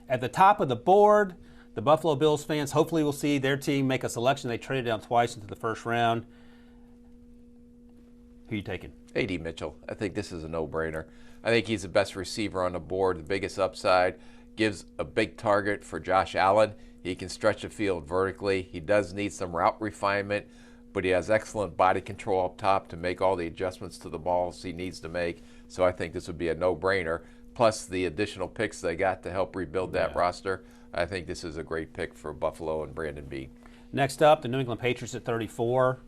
At the top of the board, the Buffalo Bills fans hopefully will see their team make a selection. They traded down twice into the first round. Who are you taking? A.D. Mitchell. I think this is a no-brainer. I think he's the best receiver on the board, the biggest upside, gives a big target for Josh Allen. He can stretch the field vertically. He does need some route refinement, but he has excellent body control up top to make all the adjustments to the balls he needs to make. So I think this would be a no-brainer. Plus the additional picks they got to help rebuild that roster. I think this is a great pick for Buffalo and Brandon Beane. Next up, the New England Patriots at 34.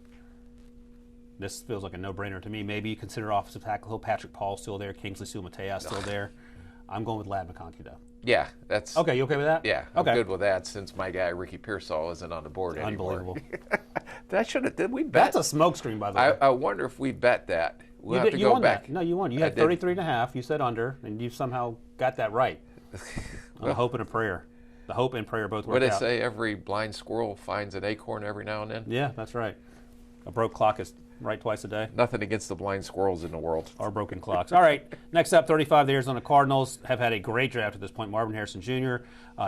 This feels like a no-brainer to me. Maybe you consider offensive tackle Patrick Paul still there, Kingsley Sumatea still there. I'm going with Ladd McConkey, though. Yeah, that's okay. You okay with that? Yeah, I'm good with that. Since my guy Ricky Pearsall isn't on the board anymore. Unbelievable. Did we bet? That's a smokescreen, by the way. I wonder if we bet that. We'll have to go won back. That. No, you won. You had 33.5. You said under, and you somehow got that right. A hope and a prayer. The hope and prayer both worked out. What did they say? Every blind squirrel finds an acorn every now and then? Yeah, that's right. A broke clock is right twice a day. Nothing against the blind squirrels in the world. Or broken clocks. All right, next up, 35, the Arizona Cardinals have had a great draft at this point. Marvin Harrison Jr.,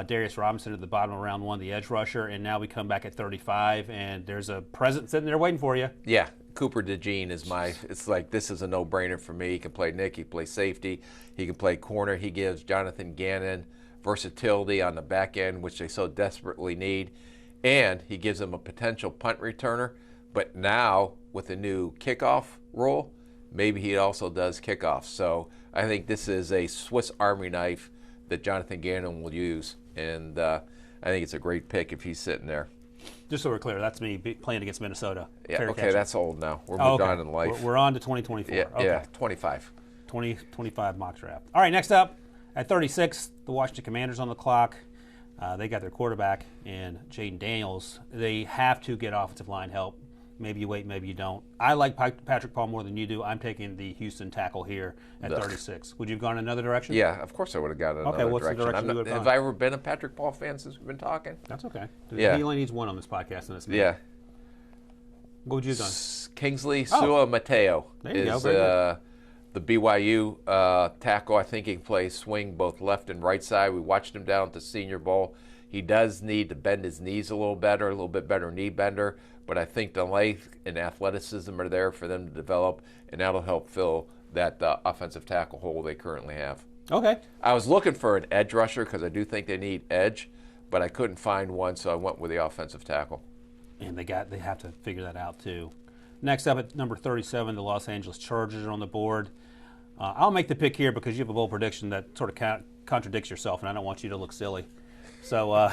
Darius Robinson at the bottom of round 1, the edge rusher, and now we come back at 35, and there's a present sitting there waiting for you. Yeah, Cooper DeJean is it's like this is a no-brainer for me. He can play Nick, he can play safety, he can play corner. He gives Jonathan Gannon versatility on the back end, which they so desperately need, and he gives them a potential punt returner. But now, with the new kickoff rule, maybe he also does kickoffs. So I think this is a Swiss Army knife that Jonathan Gannon will use. And I think it's a great pick if he's sitting there. Just so we're clear, that's me playing against Minnesota. Yeah, Fair okay, catching. That's old now. We're moved on in life. We're on to 2024. Yeah, okay. yeah, 25. 2025 mock draft. All right, next up, at 36, the Washington Commanders on the clock. They got their quarterback in Jaden Daniels. They have to get offensive line help. Maybe you wait, maybe you don't. I like Patrick Paul more than you do. I'm taking the Houston tackle here at 36. Would you have gone another direction? Yeah, of course I would have gone another direction. What's the direction you would have gone? Have I ever been a Patrick Paul fan since we've been talking? That's okay. Yeah. He only needs one on this podcast, and it's me. Yeah. What would you have done? Kingsley Suamataeo is the BYU tackle. I think he can play swing both left and right side. We watched him down at the Senior Bowl. He does need to bend his knees a little bit better knee bender, but I think the length and athleticism are there for them to develop, and that'll help fill that offensive tackle hole they currently have. Okay. I was looking for an edge rusher because I do think they need edge, but I couldn't find one, so I went with the offensive tackle. And they have to figure that out too. Next up at number 37, the Los Angeles Chargers are on the board. I'll make the pick here because you have a bold prediction that sort of contradicts yourself, and I don't want you to look silly. So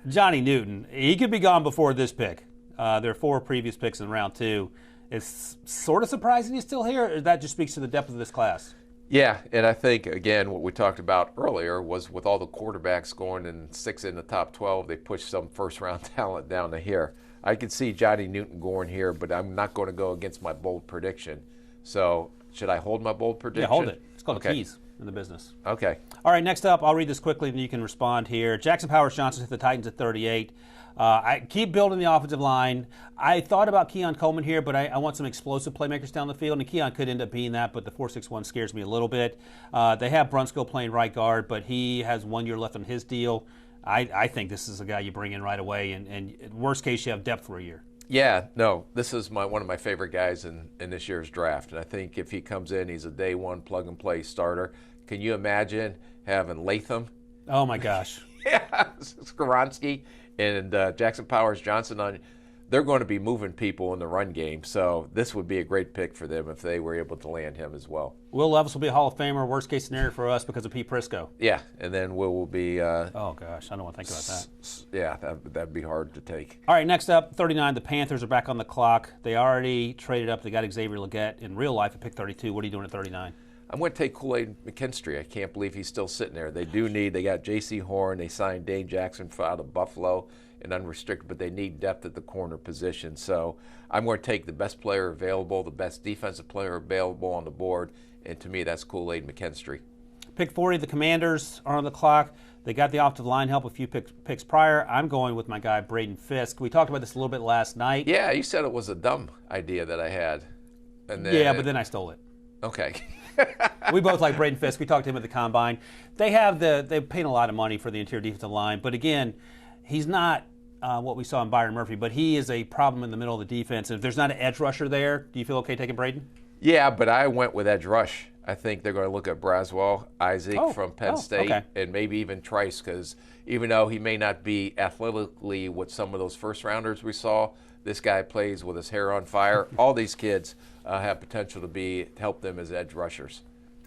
Johnny Newton, he could be gone before this pick. There are 4 previous picks in round 2. It's sort of surprising he's still here, or that just speaks to the depth of this class? Yeah, and I think, again, what we talked about earlier was with all the quarterbacks going in 6 in the top 12, they pushed some first-round talent down to here. I could see Johnny Newton going here, but I'm not going to go against my bold prediction. So should I hold my bold prediction? Yeah, hold it. It's called the keys in the business. Okay. All right, next up, I'll read this quickly and you can respond here. Jackson Powers Johnson hit the Titans at 38. I keep building the offensive line. I thought about Keon Coleman here, but I want some explosive playmakers down the field, and Keon could end up being that, but the 4.61 scares me a little bit. They have Brunskill playing right guard, but he has 1 year left on his deal. I think this is a guy you bring in right away, and worst case, you have depth for a year. Yeah, no, this is one of my favorite guys in this year's draft, and I think if he comes in, he's a day one plug-and-play starter. Can you imagine having Latham? Oh, my gosh. Yeah, Skoronski and Jackson Powers Johnson on. They're going to be moving people in the run game, so this would be a great pick for them if they were able to land him as well. Will Levis will be a Hall of Famer, worst case scenario for us because of Pete Prisco. Yeah, and then Will be... oh, gosh, I don't want to think about that. Yeah, that'd be hard to take. All right, next up, 39, the Panthers are back on the clock. They already traded up. They got Xavier Legette in real life at pick 32. What are you doing at 39? I'm going to take Kool-Aid McKinstry. I can't believe he's still sitting there. They got J.C. Horn. They signed Dane Jackson out of Buffalo and unrestricted, but they need depth at the corner position. So I'm going to take the best player available, the best defensive player available on the board, and to me that's Kool-Aid McKinstry. Pick 40, the Commanders are on the clock. They got the offensive line help a few picks prior. I'm going with my guy Braden Fisk. We talked about this a little bit last night. Yeah, you said it was a dumb idea that I had. And then, yeah, but then I stole it. Okay. We both like Braden Fisk. We talked to him at the combine. They're paying a lot of money for the interior defensive line, but again, he's not what we saw in Byron Murphy, but he is a problem in the middle of the defense. And if there's not an edge rusher there, do you feel okay taking Braden? Yeah, but I went with edge rush. I think they're going to look at Braswell, Isaac from Penn State, okay. and maybe even Trice, because even though he may not be athletically what some of those first-rounders we saw, this guy plays with his hair on fire. All these kids have potential to help them as edge rushers.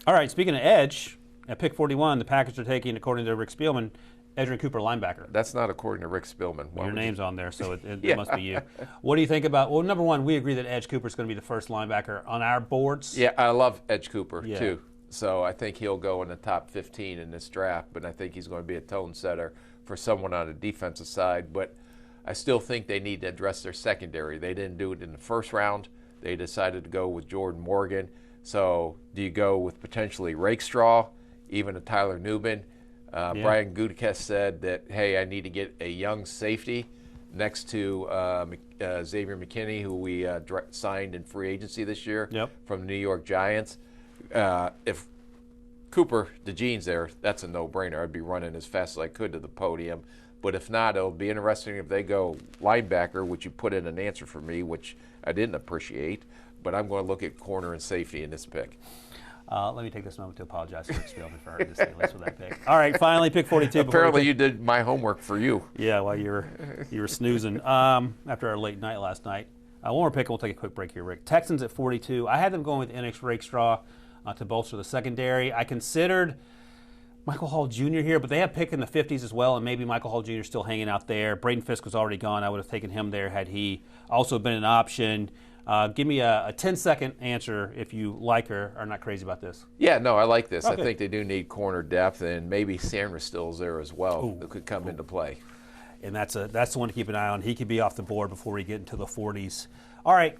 All right, speaking of edge, at pick 41, the Packers are taking, according to Rick Spielman, Edgerrin Cooper, linebacker. That's not according to Rick Spielman. Your name's on there, so it Yeah. must be you. What do you think about, well, number one, we agree that Edge Cooper is going to be the first linebacker on our boards. Yeah, I love Edge Cooper, too. So I think he'll go in the top 15 in this draft, but I think he's going to be a tone setter for someone on the defensive side. But I still think they need to address their secondary. They didn't do it in the first round. They decided to go with Jordan Morgan. So do you go with potentially Rakestraw, even a Tyler Newman? Brian Gutekunst said that, hey, I need to get a young safety next to Xavier McKinney, who we signed in free agency this year from the New York Giants. If Cooper DeJean's there, that's a no-brainer. I'd be running as fast as I could to the podium. But if not, it'll be interesting if they go linebacker, which you put in an answer for me, which I didn't appreciate. But I'm going to look at corner and safety in this pick. Let me take this moment to apologize to Rick Spielman for hurting his feelings with that pick. All right, finally, pick 42. Apparently, you did my homework for you. Yeah, while you were snoozing after our late night last night. One more pick, and we'll take a quick break here, Rick. Texans at 42. I had them going with NX Rakestraw to bolster the secondary. I considered Michael Hall Jr. here, but they have pick in the 50s as well, and maybe Michael Hall Jr. is still hanging out there. Braden Fisk was already gone. I would have taken him there had he also been an option. Give me a 10-second answer if you like or are not crazy about this. Yeah, no, I like this. Okay. I think they do need corner depth, and maybe Sandra Still's there as well that could come into play. And that's the one to keep an eye on. He could be off the board before we get into the 40s. All right.